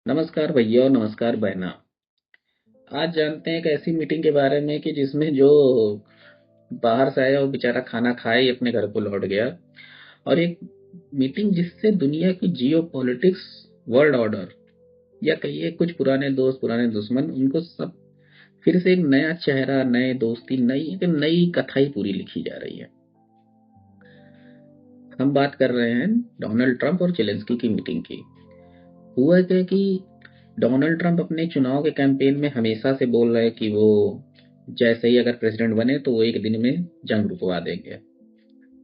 नमस्कार भैया और नमस्कार बहना। आज जानते हैं एक ऐसी मीटिंग के बारे में कि जिसमें जो बाहर से आया वो बेचारा खाना खाए ही अपने घर को लौट गया। और एक मीटिंग जिससे दुनिया की जियो पॉलिटिक्स, वर्ल्ड ऑर्डर या कहिए कुछ पुराने दोस्त पुराने दुश्मन उनको सब फिर से एक नया चेहरा, नए दोस्ती, नई एक नई कथा ही पूरी लिखी जा रही है। हम बात कर रहे हैं डोनाल्ड ट्रंप और जेलेंस्की की मीटिंग की। हुआ क्या कि डोनाल्ड ट्रंप अपने चुनाव के कैंपेन में हमेशा से बोल रहे हैं कि वो जैसे ही अगर प्रेसिडेंट बने तो वो एक दिन में जंग रुकवा देंगे।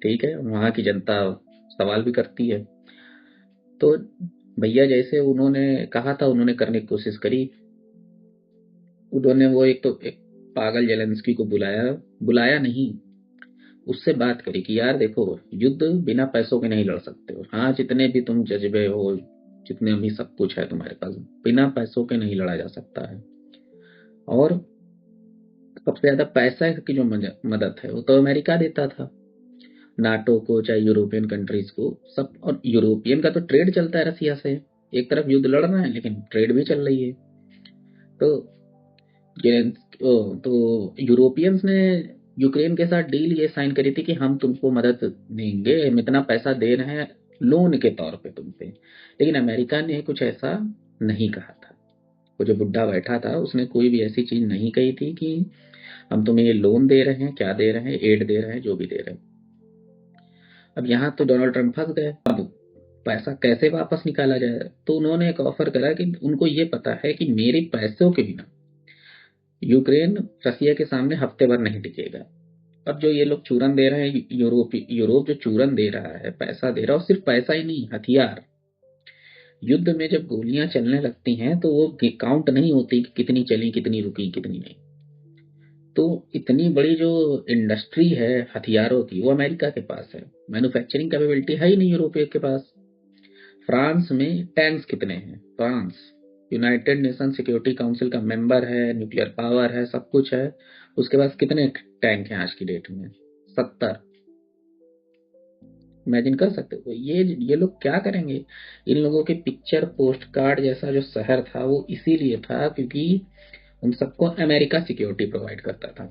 ठीक है, वहां की जनता सवाल भी करती है। तो भैया जैसे उन्होंने कहा था, उन्होंने करने की कोशिश करी। उन्होंने वो एक पागल जेलेंस्की को बुलाया, बुलाया नहीं, उससे बात करी कि यार देखो, युद्ध बिना पैसों के नहीं लड़ सकते हो। हाँ, जितने भी तुम जज्बे हो, जितने भी सब कुछ है तुम्हारे पास, बिना पैसों के नहीं लड़ा जा सकता है। और सबसे ज्यादा पैसा की जो मदद है वो तो अमेरिका देता था, नाटो को चाहे यूरोपियन कंट्रीज को सब। और यूरोपियन का तो ट्रेड चलता है रसिया से। एक तरफ युद्ध लड़ रहे हैं लेकिन ट्रेड भी चल रही है। तो तो यूरोपियंस ने यूक्रेन के साथ डील ये साइन करी थी कि हम तुमको मदद देंगे, हम इतना पैसा दे रहे हैं लोन के तौर पे तुम पे। लेकिन अमेरिका ने कुछ ऐसा नहीं कहा था। वो जो बुढ़ा बैठा था उसने कोई भी ऐसी चीज नहीं कही थी कि हम तुम्हें ये लोन दे रहे हैं, क्या दे रहे हैं, एड दे रहे हैं, जो भी दे रहे हैं। अब यहाँ तो डोनाल्ड ट्रंप फंस गए। अब पैसा कैसे वापस निकाला जाए? तो उन्होंने एक ऑफर करा कि उनको ये पता है कि मेरे पैसों के बिना यूक्रेन रसिया के सामने हफ्ते भर नहीं टिकेगा। अब जो ये लोग चूरन दे रहे हैं, यूरोप जो चूरन दे रहा है, पैसा दे रहा है, और सिर्फ पैसा ही नहीं, हथियार। युद्ध में जब गोलियां चलने लगती हैं तो वो काउंट नहीं होती कि कितनी चली, कितनी रुकी, कितनी नहीं। तो इतनी बड़ी जो इंडस्ट्री है हथियारों की वो अमेरिका के पास है। मैन्युफैक्चरिंग कैपेबिलिटी है ही नहीं यूरोपियन के पास। फ्रांस में टैंक्स कितने हैं? France United nation security council का मेंबर है, न्यूक्लियर पावर है, सब कुछ है। उसके पास कितने टैंक हैं आज की डेट में? 70। इमेजिन कर सकते हो ये लोग क्या करेंगे? इन लोगों के पिक्चर पोस्ट कार्ड जैसा जो शहर था वो इसीलिए था क्योंकि उन सबको अमेरिका सिक्योरिटी प्रोवाइड करता था।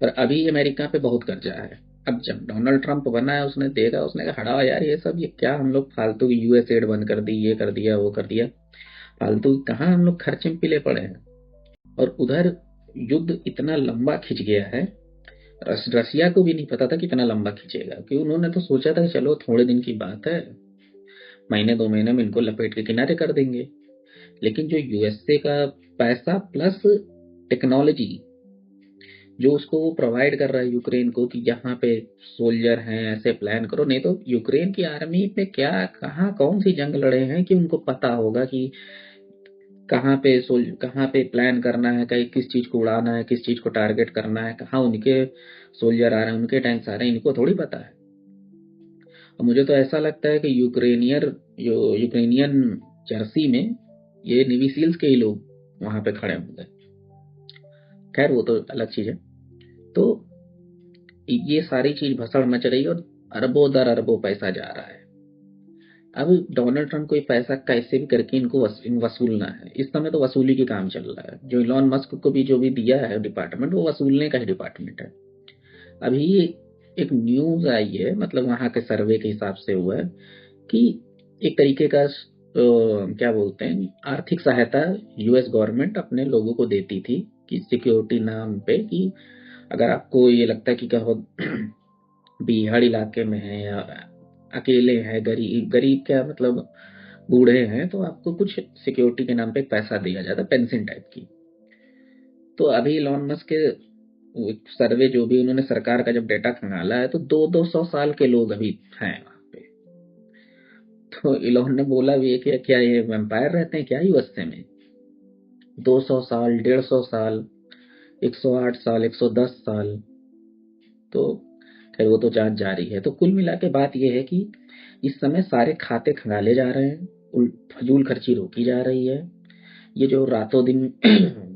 पर अभी अमेरिका पे बहुत कर्जा है। अब जब डोनाल्ड ट्रंप बना है उसने देखा, उसने कहा हटाओ यार ये सब, ये क्या हम लोग फालतू की यूएस एड बंद कर दी, ये कर दिया, वो कर दिया। फालतू कहाँ हम लोग खर्चे में पिले पड़े हैं। और उधर युद्ध इतना लंबा खिंच गया है, रसिया को भी नहीं पता था कितना लंबा खिंचेगा, क्योंकि उन्होंने तो सोचा था कि चलो थोड़े दिन की बात है, महीने दो महीने में इनको लपेट के किनारे कर देंगे। लेकिन जो यूएसए का पैसा प्लस टेक्नोलॉजी जो उसको वो प्रोवाइड कर रहा है यूक्रेन को कि यहाँ पे सोल्जर हैं, ऐसे प्लान करो। नहीं तो यूक्रेन की आर्मी पे क्या, कहाँ कौन सी जंग लड़े हैं कि उनको पता होगा कि कहाँ पे प्लान करना है, कहीं किस चीज को उड़ाना है, किस चीज को टारगेट करना है, कहाँ उनके सोल्जर आ रहे हैं, उनके टैंक्स आ रहे हैं, इनको थोड़ी पता है। और मुझे तो ऐसा लगता है कि यूक्रेनियन जर्सी में ये नेवी सील्स के ही लोग वहां पे खड़े होंगे। खैर वो तो अलग चीज है। तो ये सारी चीज भसड़ मच रही है और अरबों दर अरबों पैसा जा रहा है। अब डोनाल्ड ट्रंप को ये पैसा कैसे भी करके इनको वसूलना है। इस समय तो वसूली की काम चल रहा है। जो इलॉन मस्क को भी जो भी दिया है डिपार्टमेंट, वो वसूलने का ही डिपार्टमेंट है। अभी एक न्यूज आई है, मतलब वहां के सर्वे के हिसाब से हुआ है कि एक तरीके का क्या बोलते हैं, आर्थिक सहायता यूएस गवर्नमेंट अपने लोगों को देती थी कि सिक्योरिटी नाम पे, कि अगर आपको ये लगता है कि कहो बिहाड़ इलाके में है या अकेले हैं, गरीब गरीब क्या मतलब बूढ़े हैं, तो आपको कुछ सिक्योरिटी के नाम पे पैसा दिया जाता, पेंशन टाइप की। तो अभी इलॉन मस्क के सर्वे जो भी उन्होंने सरकार का जब डेटा खंगाला है तो 200 साल के लोग अभी हैं वहां पे। तो इलॉन ने भी है कि क्या ये वैम्पायर रहते हैं क्या यूएसए में? 200 साल, 150 साल, 108 साल, 110 साल। तो खैर वो तो जांच जारी है। तो कुल मिला के बात यह है कि इस समय सारे खाते खंगाले जा रहे हैं, फजूल खर्ची रोकी जा रही है। ये जो रातों दिन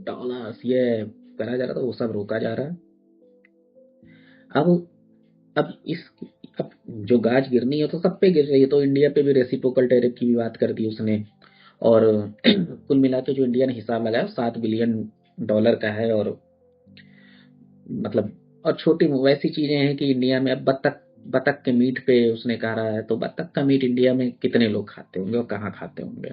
डॉलर्स ये करा जा रहा था वो सब रोका जा रहा है। अब अब इस अब जो गाज गिरनी है तो सब पे गिर रही है। तो इंडिया पे भी रेसिप्रोकल टैरिफ की भी बात कर दी उसने। और कुल मिला के जो इंडिया ने हिसाब लगाया $7 बिलियन का है। और मतलब और छोटी वैसी चीजें हैं कि इंडिया में अब बत्तख बतख के मीट पे उसने कहा रहा है, तो बत्तख का मीट इंडिया में कितने लोग खाते होंगे और कहाँ खाते होंगे,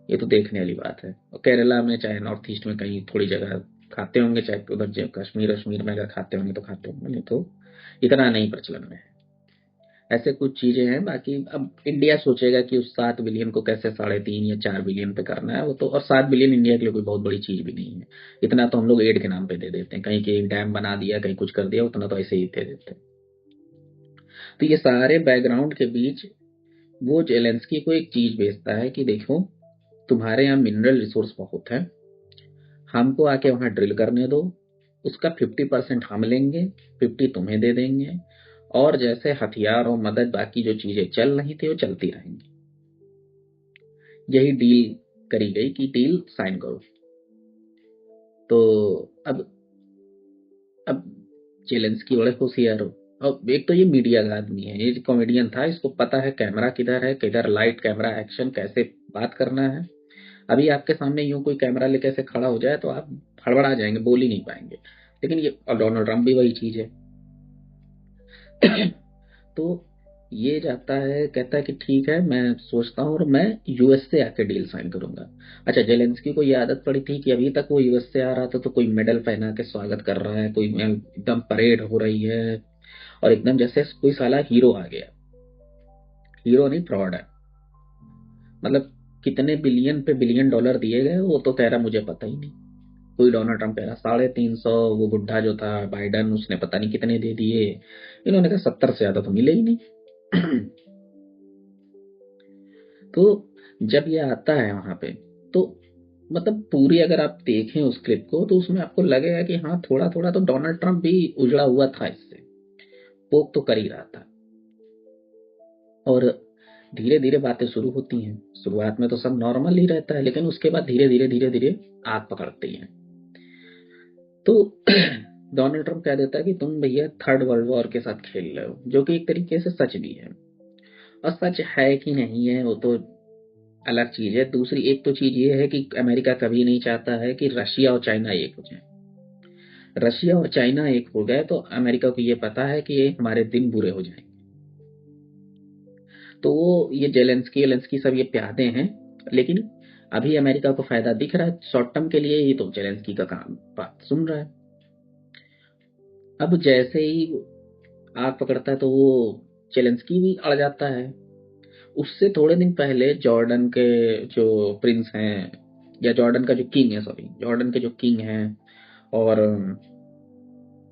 ये तो देखने वाली बात है। और केरला में चाहे नॉर्थ ईस्ट में कहीं थोड़ी जगह खाते होंगे, चाहे उधर कश्मीर कश्मीर में अगर खाते होंगे तो खाते होंगे, नहीं तो इतना नहीं प्रचलन में है। ऐसे कुछ चीजें हैं। बाकी अब इंडिया सोचेगा कि उस 7 बिलियन को कैसे 3.5 या 4 बिलियन पे करना है, वो तो। और 7 बिलियन इंडिया के लिए कोई बहुत बड़ी चीज भी नहीं है। इतना तो हम लोग एड के नाम पे दे देते हैं, कहीं के डैम बना दिया, कहीं कुछ कर दिया, उतना तो ऐसे ही दे देते हैं। तो ये सारे बैकग्राउंड के बीच वो जेलेंस्की को एक चीज भेजता है कि देखो, तुम्हारे यहाँ मिनरल रिसोर्स बहुत है, हमको आके वहां ड्रिल करने दो, उसका 50% हम लेंगे, 50 तुम्हें दे देंगे, और जैसे हथियार और मदद बाकी जो चीजें चल रही थी वो चलती रहेंगी। यही डील करी गई कि डील साइन करो। तो अब जेलेंस्की बड़े होशियार हो। अब एक तो ये मीडिया का आदमी है, ये कॉमेडियन था, इसको पता है कैमरा किधर है, किधर लाइट कैमरा एक्शन, कैसे बात करना है। अभी आपके सामने यूं कोई कैमरा लेके ऐसे खड़ा हो जाए तो आप हड़बड़ा जाएंगे, बोल ही नहीं पाएंगे। लेकिन ये, और डोनाल्ड ट्रंप भी वही चीज है। तो ये जाता है, कहता है कि ठीक है, मैं सोचता हूँ और मैं यूएस से आके डील साइन करूंगा। अच्छा, जेलेंस्की को ये आदत पड़ी थी कि अभी तक वो यूएस से आ रहा था तो कोई मेडल पहना के स्वागत कर रहा है, कोई एकदम परेड हो रही है, और एकदम जैसे कोई साला हीरो आ गया। हीरो नहीं, फ्रॉड है। मतलब कितने बिलियन पे बिलियन डॉलर दिए गए वो तो कह रहा मुझे पता ही नहीं। कोई डोनाल्ड ट्रंप कह रहा 350, वो बुढ़ा जो था बाइडन उसने पता नहीं कितने दे दिए, इन्होंने कहा 70 से ज्यादा तो मिले ही नहीं। तो जब ये आता है वहां पे, तो मतलब पूरी अगर आप देखें उस क्लिप को तो उसमें आपको लगेगा कि हाँ, थोड़ा थोड़ा तो डोनाल्ड ट्रंप भी उजड़ा हुआ था इससे, पोक तो कर ही रहा था। और धीरे धीरे बातें शुरू होती हैं। शुरुआत में तो सब नॉर्मल ही रहता है, लेकिन उसके बाद धीरे धीरे आग पकड़ती है। तो डोनाल्ड ट्रंप कह देता है कि तुम भैया थर्ड वर्ल्ड वॉर के साथ खेल रहे हो, जो कि एक तरीके से सच भी है। और सच है कि नहीं है वो तो अलग चीज है। दूसरी एक तो चीज ये है कि अमेरिका कभी नहीं चाहता है कि रशिया और चाइना एक हो जाए। रशिया और चाइना एक हो गए तो अमेरिका को ये पता है कि ये हमारे दिन बुरे हो जाएंगे। तो वो ये जेलेंस्की एलेंस्की सब ये प्यादे हैं। लेकिन अभी अमेरिका को फायदा दिख रहा है शॉर्ट टर्म के लिए, ये तो जेलेंस्की का काम बात सुन रहा है। अब जैसे ही आग पकड़ता है तो वो जेलेंस्की भी अड़ जाता है। उससे थोड़े दिन पहले जॉर्डन के जो प्रिंस हैं, या जॉर्डन का जो किंग है, सॉरी, जॉर्डन के जो किंग हैं, और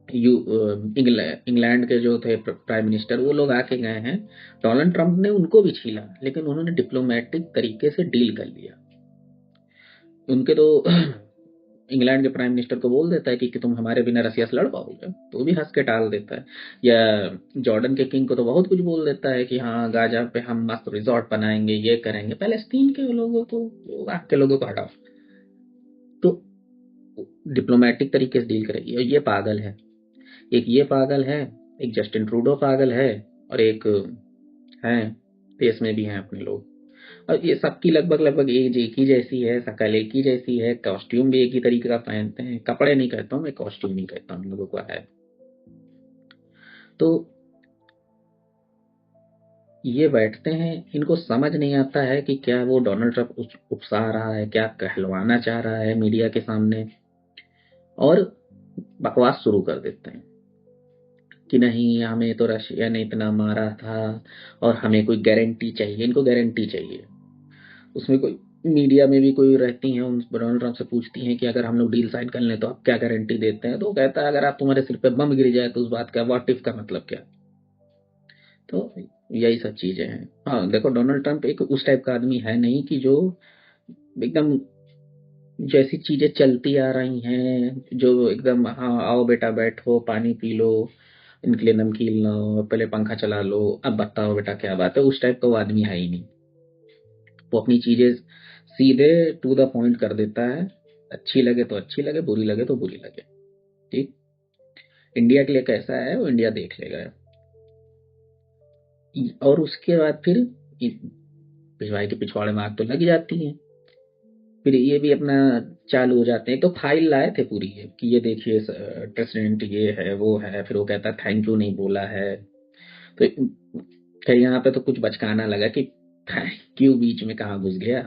इंग्लैंड के जो थे प्राइम मिनिस्टर, वो लोग आके गए हैं। डोनाल्ड ट्रंप ने उनको भी छीला, लेकिन उन्होंने डिप्लोमेटिक तरीके से डील कर लिया। उनके तो इंग्लैंड के प्राइम मिनिस्टर को बोल देता है कि तुम हमारे बिना रसिया से लड़ पाओगे, तो वो भी हंस के टाल देता है। या जॉर्डन के किंग को तो बहुत कुछ बोल देता है कि हाँ, गाजा पे हम मस्त रिजॉर्ट बनाएंगे, ये करेंगे, पैलेस्तीन के लोगों को, वहां के लोगों को हटाओ। तो डिप्लोमेटिक तरीके से डील करेगी। और ये पागल है, एक ये पागल है, एक जस्टिन ट्रूडो पागल है, और एक है, देश में भी हैं अपने लोग। और ये सबकी लगभग लगभग एज एक ही जैसी है, शक्ल एक ही जैसी है, कॉस्ट्यूम भी एक ही तरीके का पहनते हैं। कपड़े नहीं कहता हूँ मैं, कॉस्ट्यूम ही कहता हूँ, इन लोगों का है। तो ये बैठते हैं, इनको समझ नहीं आता है कि क्या वो डोनाल्ड ट्रंप उकसा रहा है, क्या कहलवाना चाह रहा है मीडिया के सामने, और बकवास शुरू कर देते हैं कि नहीं, हमें तो रशिया ने इतना मारा था और हमें कोई गारंटी चाहिए। इनको गारंटी चाहिए। उसमें कोई मीडिया में भी कोई रहती हैं, उन डोनाल्ड ट्रंप से पूछती हैं कि अगर हम लोग डील साइन कर लें तो आप क्या गारंटी देते हैं। तो वो कहता है अगर आप तुम्हारे सिर पे बम गिर जाए तो उस बात का व्हाट इफ का मतलब क्या। तो यही सब चीजें हैं। हाँ देखो, डोनाल्ड ट्रंप एक उस टाइप का आदमी है नहीं कि जो एकदम, जैसी चीजें चलती आ रही हैं जो एकदम, हाँ आओ बेटा बैठो पानी पी लो, इनके लिए नमकीन लो, पहले पंखा चला लो, अब बताओ बेटा क्या बात है, उस टाइप का वो आदमी है ही नहीं। वो अपनी चीजें सीधे टू द पॉइंट कर देता है। अच्छी लगे तो अच्छी लगे, बुरी लगे तो बुरी लगे। ठीक, इंडिया के लिए कैसा है वो इंडिया देख लेगा। और उसके बाद फिर भिजवाई के पिछवाड़े में आग तो लग जाती है। फिर ये भी अपना चालू हो जाते हैं। तो फाइल लाए थे पूरी कि ये देखिए प्रेसिडेंट ये है वो है, फिर वो कहता थैंक यू नहीं बोला है। तो खैर यहाँ पे तो कुछ बचकाना लगा कि थैंक यू बीच में कहाँ घुस गया।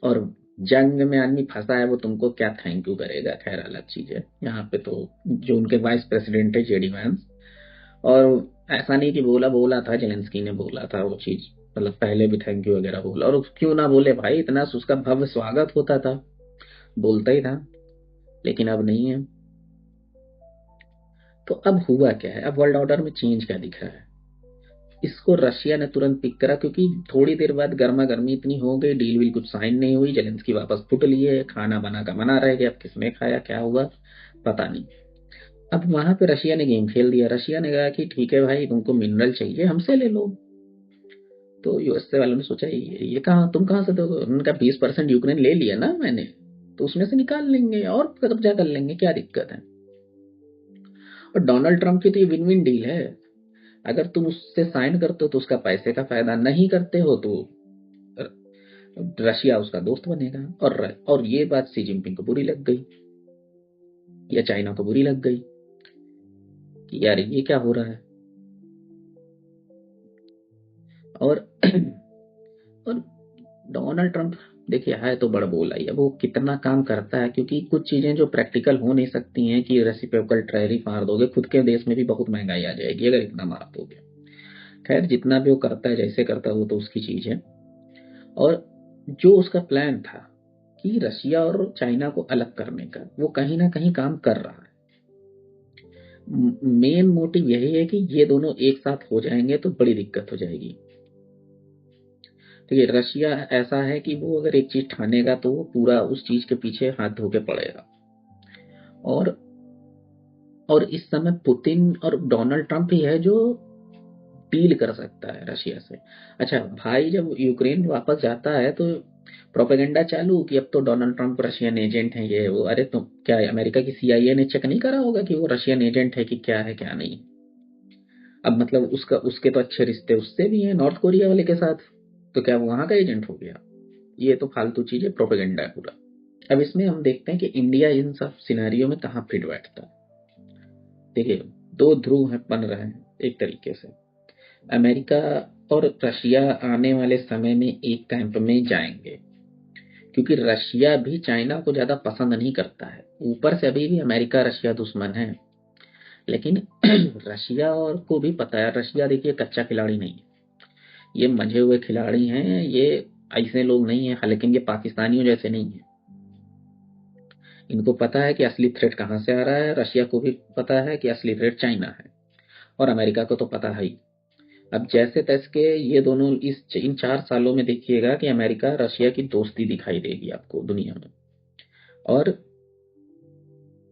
और जंग में आदमी फंसा है वो तुमको क्या थैंक यू करेगा, खैर अलग चीज है। यहाँ पे तो जो उनके वाइस प्रेसिडेंट है जेडी वैंस, और ऐसा नहीं कि बोला था, जेलेंस्की ने बोला था वो चीज, मतलब पहले भी थैंक यू वगैरह बोला। और क्यों ना बोले भाई, इतना उसका भव्य स्वागत होता था, बोलता ही था। लेकिन अब नहीं है। तो अब हुआ क्या है, अब वर्ल्ड ऑर्डर में चेंज क्या दिख रहा है। इसको रशिया ने तुरंत पिक करा, क्योंकि थोड़ी देर बाद गर्मा गर्मी इतनी हो गई, डील विल कुछ साइन नहीं हुई, जेलेंस्की वापस फुट लिए, खाना बना का मना रह गया। अब किसने खाया, क्या हुआ पता नहीं। अब वहां पे रशिया ने गेम खेल दिया। रशिया ने कहा कि ठीक है भाई, तुमको मिनरल चाहिए हमसे ले लो। तो यूएसए वालों ने सोचा ये कहाँ, तुम कहाँ से दोगे। उनका 20% यूक्रेन ले लिया ना मैंने, तो उसमें से निकाल लेंगे और कब्जा कर लेंगे, क्या दिक्कत है। और डोनाल्ड ट्रंप की तो ये विन विन डील है। अगर तुम उससे साइन करते हो तो उसका पैसे का फायदा, नहीं करते हो तो रशिया उसका दोस्त बनेगा। और ये बात सी जिनपिंग को बुरी लग गई, या चाइना को बुरी लग गई कि यार ये क्या हो रहा है। और और डोनाल्ड ट्रंप देखिए है तो बड़ बोला ही है, वो कितना काम करता है। क्योंकि कुछ चीजें जो प्रैक्टिकल हो नहीं सकती हैं कि रेसिप्रोकल टैरिफ मार दोगे, खुद के देश में भी बहुत महंगाई आ जाएगी अगर इतना मार दोगे। खैर जितना भी वो करता है, जैसे करता है, वो तो उसकी चीज है। और जो उसका प्लान था कि रशिया और चाइना को अलग करने का, वो कहीं ना कहीं काम कर रहा है। मेन मोटिव यही है कि ये दोनों एक साथ हो जाएंगे तो बड़ी दिक्कत हो जाएगी। तो ये रशिया ऐसा है कि वो अगर एक चीज ठानेगा तो वो पूरा उस चीज के पीछे हाथ धो के पड़ेगा। और इस समय पुतिन और डोनाल्ड ट्रंप ही है जो डील कर सकता है रशिया से। अच्छा भाई, जब यूक्रेन वापस जाता है तो प्रोपेगेंडा चालू कि अब तो डोनाल्ड ट्रंप रशियन एजेंट है ये वो। अरे तो क्या अमेरिका की सीआईए ने चेक नहीं करा होगा कि वो रशियन एजेंट है कि क्या है क्या नहीं। अब मतलब उसके तो अच्छे रिश्ते उससे भी हैं, नॉर्थ कोरिया वाले के साथ। तो क्या वो वहां का एजेंट हो गया। ये तो फालतू चीज है, प्रोपेगेंडा है पूरा। अब इसमें हम देखते हैं कि इंडिया इन सब सिनेरियो में कहाँ फिट बैठता है। देखिए दो ध्रुव है बन रहे हैं एक तरीके से। अमेरिका और रशिया आने वाले समय में एक कैंप में जाएंगे, क्योंकि रशिया भी चाइना को ज्यादा पसंद नहीं करता है। ऊपर से अभी भी अमेरिका रशिया दुश्मन है, लेकिन रशिया और को भी पता है, रशिया देखिए कच्चा खिलाड़ी नहीं है, ये मंझे हुए खिलाड़ी हैं। ये ऐसे लोग नहीं है, लेकिन ये पाकिस्तानियों जैसे नहीं है। इनको पता है कि असली थ्रेट कहाँ से आ रहा है। रशिया को भी पता है कि असली थ्रेट चाइना है, और अमेरिका को तो पता है ही। अब जैसे तैसे के ये दोनों इन 4 सालों में देखिएगा कि अमेरिका रशिया की दोस्ती दिखाई देगी आपको दुनिया में। और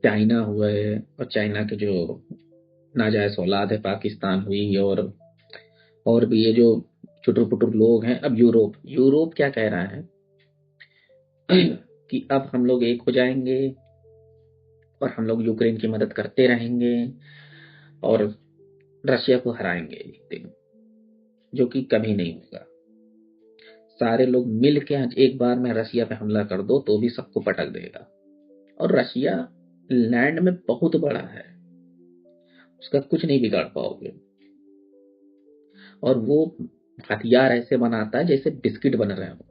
चाइना हुआ है, और चाइना के जो नाजायज औलाद है पाकिस्तान हुई, और भी ये जो चुटुर पुटुर लोग हैं। अब यूरोप क्या कह रहा है कि अब हम लोग एक हो जाएंगे और हम लोग यूक्रेन की मदद करते रहेंगे और रशिया को हराएंगे एक दिन, जो कि कभी नहीं होगा। सारे लोग मिल के आज एक बार में रशिया पे हमला कर दो तो भी सबको पटक देगा। और रशिया लैंड में बहुत बड़ा है, उसका कुछ नहीं बिगाड़ पाओगे। और वो हथियार ऐसे बनाता है जैसे बिस्किट बन रहे हो।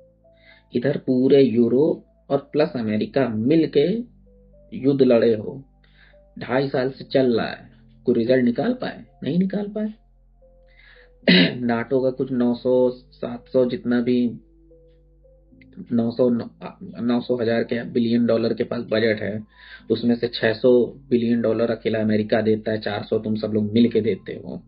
इधर पूरे यूरोप और प्लस अमेरिका मिल के युद्ध लड़े हो, 2.5 साल से चल रहा है। कोई रिजल्ट निकाल पाए, नहीं निकाल पाए। नाटो का कुछ 900 700 जितना भी 900 900 हजार के बिलियन डॉलर के पास बजट है, उसमें से 600 बिलियन डॉलर अकेला अमेरिका देता है, 400 तुम सब लोग मिल के देते हो।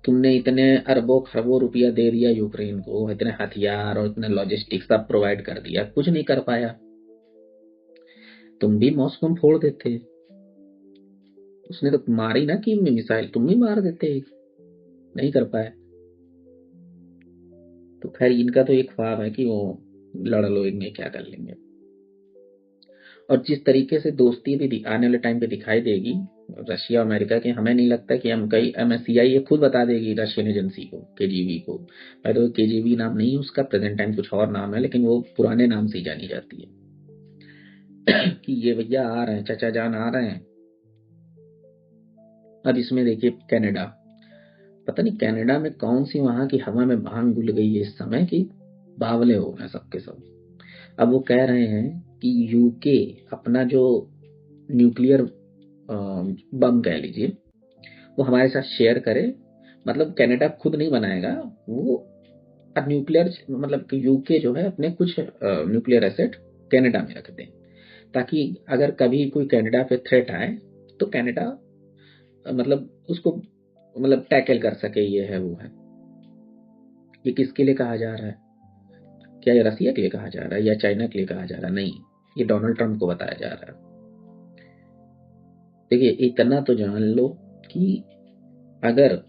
तुमने इतने अरबों खरबों रुपया दे दिया यूक्रेन को, इतने हथियार और इतने लॉजिस्टिक्स सब प्रोवाइड कर दिया, कुछ नहीं कर पाया। तुम भी मॉस्को में फोड़ देते, उसने तो मारी ना कि मिसाइल, तुम भी मार देते, नहीं कर पाए। तो खैर इनका तो एक ख्वाब है कि वो लड़ लो, इनमें क्या कर लेंगे। और जिस तरीके से दोस्ती भी आने वाले टाइम पे दिखाई देगी, रशिया अमेरिका की, हमें नहीं लगता कि हम कहीं MSCI ये खुद बता देगी रशियन एजेंसी को, KGB को। भाई तो KGB नाम नहीं है उसका, प्रेजेंट टाइम कुछ और नाम है, लेकिन वो पुराने नाम से ही जानी जाती है कि ये भैया आ रहे हैं, चाचा जान आ रहे हैं। अब इसमें देखिए कनाडा, पता नहीं कनाडा में कौन सी वहां की हवा में भांग घुल गई है इस समय की बावले हो गए सबके सब। अब वो कह रहे हैं कि यूके अपना जो न्यूक्लियर बम कह लीजिए वो हमारे साथ शेयर करे, मतलब कनाडा खुद नहीं बनाएगा वो, न्यूक्लियर मतलब कि यूके जो है अपने कुछ न्यूक्लियर एसेट कनाडा में रख दें, ताकि अगर कभी कोई कनाडा पे थ्रेट आए तो कनाडा मतलब उसको मतलब टैकल कर सके। ये है वो है। ये किसके लिए कहा जा रहा है? क्या ये रसिया के लिए कहा जा रहा है या चाइना के लिए कहा जा रहा है? नहीं, ये डोनाल्ड ट्रंप को बताया जा रहा है। देखिए इतना तो जान लो कि अगर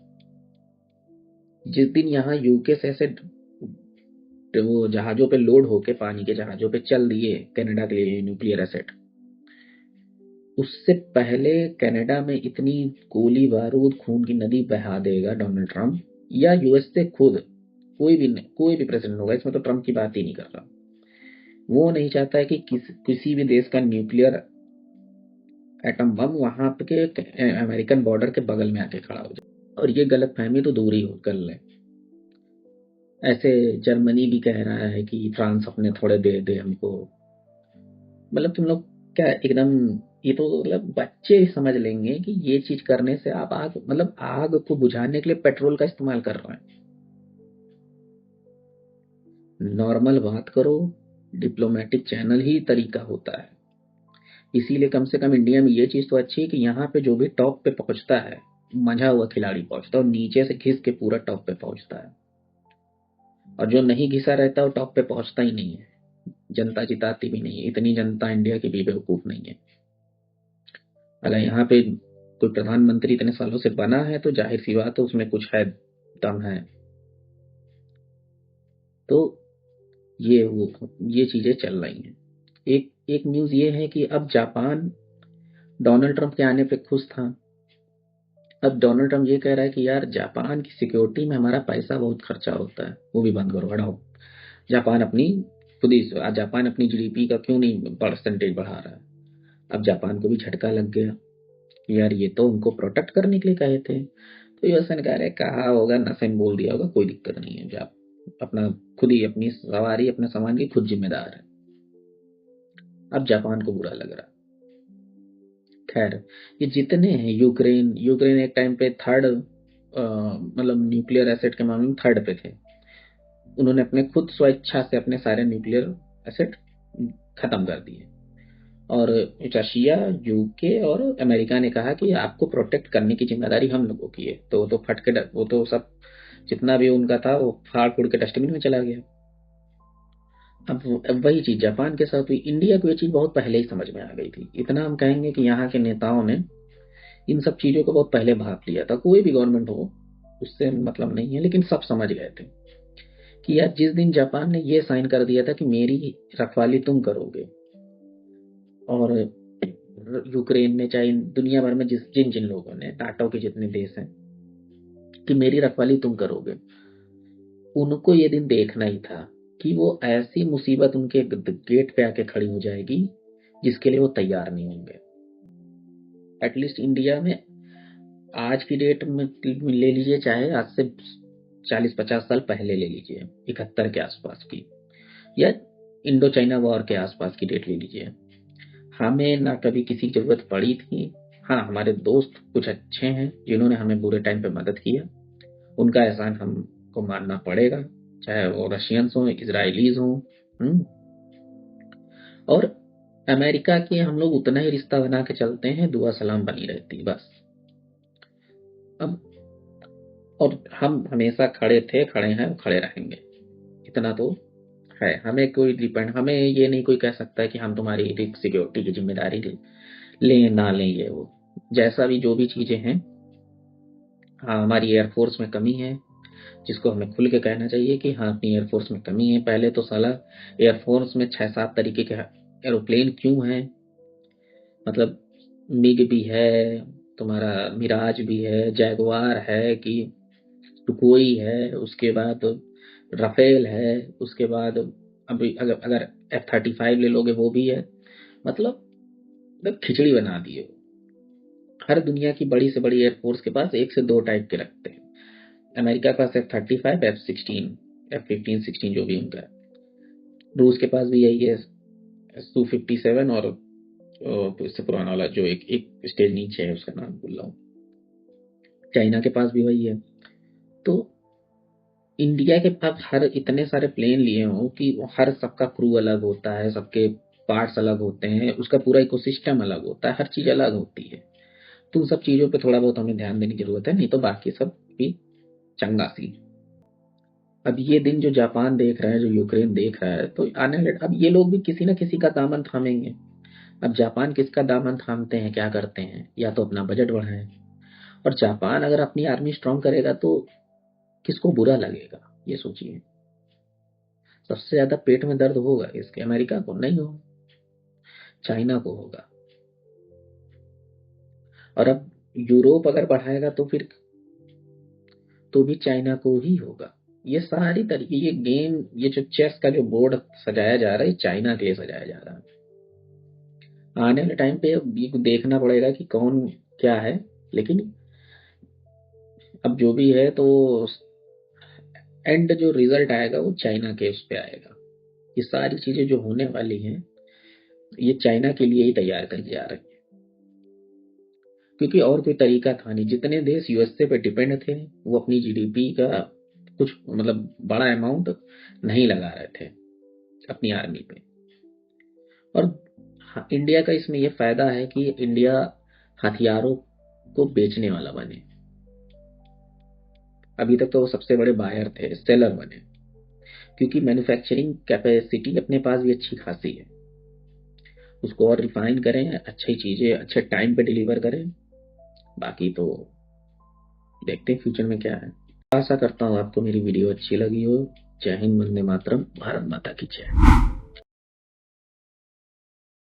जिस दिन यहाँ यूके से वो जहाजों पे लोड होके, पानी के जहाजों पे चल दिए कनाडा के लिए न्यूक्लियर एसेट, उससे पहले कनाडा में इतनी गोली बारूद खून की नदी बहा देगा डोनाल्ड ट्रंप, या यूएस से खुद कोई भी प्रेसिडेंट होगा, इसमें तो ट्रंप की बात ही नहीं कर रहा। वो नहीं चाहता है कि किसी भी देश का न्यूक्लियर एटम बम वहां के अमेरिकन बॉर्डर के बगल में आके खड़ा हो जाए। और ये गलत फहमी तो दूर ही हो कर ले। ऐसे जर्मनी भी कह रहा है कि फ्रांस अपने थोड़े दे दे हमको। मतलब तुम लोग क्या एकदम, ये तो मतलब बच्चे समझ लेंगे कि ये चीज करने से आप आग मतलब आग को बुझाने के लिए पेट्रोल का इस्तेमाल कर रहे हैं। नॉर्मल बात करो, डिप्लोमेटिक चैनल ही तरीका होता है। इसीलिए कम से कम इंडिया में ये चीज तो अच्छी है कि यहाँ पे जो भी टॉप पे पहुंचता है मंझा हुआ खिलाड़ी पहुंचता है, और नीचे से घिस के पूरा टॉप पे पहुंचता है। और जो नहीं घिसा रहता वो टॉप पे पहुंचता ही नहीं है, जनता जिताती भी नहीं है। इतनी जनता इंडिया की भी बेवकूफ नहीं है। अगर यहाँ पे कोई प्रधानमंत्री इतने सालों से बना है तो जाहिर सी बात है उसमें कुछ है, दम है। तो ये चीजें चल रही हैं। एक एक न्यूज ये है कि अब जापान डोनाल्ड ट्रंप के आने पे खुश था। अब डोनाल्ड ट्रंप ये कह रहा है कि यार जापान की सिक्योरिटी में हमारा पैसा बहुत खर्चा होता है, वो भी बंद करो, बढ़ाओ। जापान अपनी खुद ही जापान अपनी GDP का क्यों नहीं परसेंटेज बढ़ा रहा है? अब जापान को भी झटका लग गया, यार ये तो उनको प्रोटेक्ट करने के लिए कहे थे। तो यूएस ने कह रहे कहा होगा, नफे में बोल दिया होगा, कोई दिक्कत नहीं है, आप अपना खुद ही अपनी सवारी अपने सामान की खुद जिम्मेदार है। अब जापान को बुरा लग रहा। खैर ये जितने हैं, यूक्रेन यूक्रेन एक टाइम पे थर्ड मतलब न्यूक्लियर एसेट के मामले में थर्ड पे थे। उन्होंने अपने खुद स्वेच्छा से अपने सारे न्यूक्लियर एसेट खत्म कर दिए, और रशिया, यूके और अमेरिका ने कहा कि आपको प्रोटेक्ट करने की जिम्मेदारी हम लोगों की है। तो वो तो फट के वो तो सब जितना भी उनका था वो फाड़ फूड़ के डस्टबिन में चला गया। अब वही चीज जापान के साथ हुई। इंडिया को ये चीज बहुत पहले ही समझ में आ गई थी। इतना हम कहेंगे कि यहाँ के नेताओं ने इन सब चीजों को बहुत पहले भाप लिया था। कोई भी गवर्नमेंट हो उससे मतलब नहीं है, लेकिन सब समझ गए थे कि यार जिस दिन जापान ने ये साइन कर दिया था कि मेरी रखवाली तुम करोगे, और यूक्रेन ने चाहे दुनिया भर में जिन जिन लोगों ने, नाटो के जितने देश हैं, कि मेरी रखवाली तुम करोगे, उनको ये दिन देखना ही था कि वो ऐसी मुसीबत उनके गेट पे आके खड़ी हो जाएगी जिसके लिए वो तैयार नहीं होंगे। एटलीस्ट इंडिया में आज की डेट में ले लीजिए, चाहे आज से 40-50 साल पहले ले लीजिए, 71 के आसपास की, या इंडो चाइना वॉर के आसपास की डेट ले लीजिए, हमें ना कभी किसी की जरूरत पड़ी थी। हाँ, हमारे दोस्त कुछ अच्छे हैं जिन्होंने हमें बुरे टाइम पे मदद किया, उनका एहसान हमको मानना पड़ेगा, चाहे वो रशियंस हो, इजराइलीज हो। और अमेरिका के हम लोग उतना ही रिश्ता बना के चलते हैं, दुआ सलाम बनी रहती बस। अब और हम हमेशा खड़े थे, खड़े हैं, खड़े रहेंगे, इतना तो है। हमें कोई डिपेंड, हमें ये नहीं कोई कह सकता है कि हम तुम्हारी सिक्योरिटी की जिम्मेदारी लें ना लें, ये वो जैसा भी जो भी चीजें हैं। हाँ, हमारी एयरफोर्स में कमी है जिसको हमें खुल के कहना चाहिए कि हाँ अपनी एयरफोर्स में कमी है। पहले तो साला एयरफोर्स में 6-7 तरीके के एरोप्लेन क्यों हैं, मतलब मिग भी है, तुम्हारा मिराज भी है, जैगवार है कि सुकोई है, उसके बाद राफेल है, उसके बाद अभी अगर F-35 ले लोगे वो भी है। मतलब खिचड़ी बना दी है। हर दुनिया की बड़ी से बड़ी एयरफोर्स के पास 1 से 2 टाइप के रखते हैं। अमेरिका के पास F-35, F-16, F-15, 16 जो भी उनका है। रूस के पास भी यही है, Su-57 और तो इससे पुराना वाला जो एक स्टेज नीचे है उसका नाम भूल रहा हूँ। चाइना के पास भी वही है। तो इंडिया के पास हर इतने सारे प्लेन लिए हों कि हर सबका क्रू अलग होता है, सबके पार्ट्स अलग होते हैं, उसका पूरा इकोसिस्टम अलग होता है, हर चीज अलग होती है। तो उन सब चीजों पे थोड़ा बहुत हमें ध्यान देने की जरूरत है, नहीं तो बाकी सब भी चंगा सी। अब ये दिन जो जापान देख रहा है, जो यूक्रेन देख रहा है, तो आने वाले अब ये लोग भी किसी ना किसी का दामन थामेंगे। अब जापान किसका दामन थामते हैं, क्या करते हैं? या तो अपना बजट बढ़ाएं। और जापान अगर अपनी आर्मी स्ट्रांग करेगा तो किसको बुरा लगेगा, ये सोचिए। सबसे ज्यादा पेट में दर्द होगा इसके, अमेरिका को नहीं हो, चाइना को होगा। और अब यूरोप अगर बढ़ाएगा तो फिर तो भी चाइना को ही होगा। ये सारी तरीके, ये गेम, ये जो चेस का जो बोर्ड सजाया जा रहा है, ये चाइना के लिए सजाया जा रहा है। आने वाले टाइम पे ये देखना पड़ेगा कि कौन क्या है, लेकिन अब जो भी है तो एंड जो रिजल्ट आएगा वो चाइना के उस पे आएगा। ये सारी चीजें जो होने वाली हैं ये चाइना के लिए ही तैयार करके जा रही है, क्योंकि और कोई तरीका था नहीं। जितने देश यूएसए पे डिपेंड थे वो अपनी जीडीपी का कुछ मतलब बड़ा अमाउंट नहीं लगा रहे थे अपनी आर्मी पे। और हाँ, इंडिया का इसमें ये फायदा है कि इंडिया हथियारों को बेचने वाला बने। अभी तक तो वो सबसे बड़े बायर थे, सेलर बने, क्योंकि मैन्युफैक्चरिंग कैपेसिटी अपने पास भी अच्छी खासी है। उसको और रिफाइन करें, अच्छी चीजें अच्छे टाइम पे डिलीवर करें। बाकी तो देखते हैं फ्यूचर में क्या है। आशा करता हूँ आपको मेरी वीडियो अच्छी लगी हो। जय हिंद, वंदे मातरम, भारत माता की जय।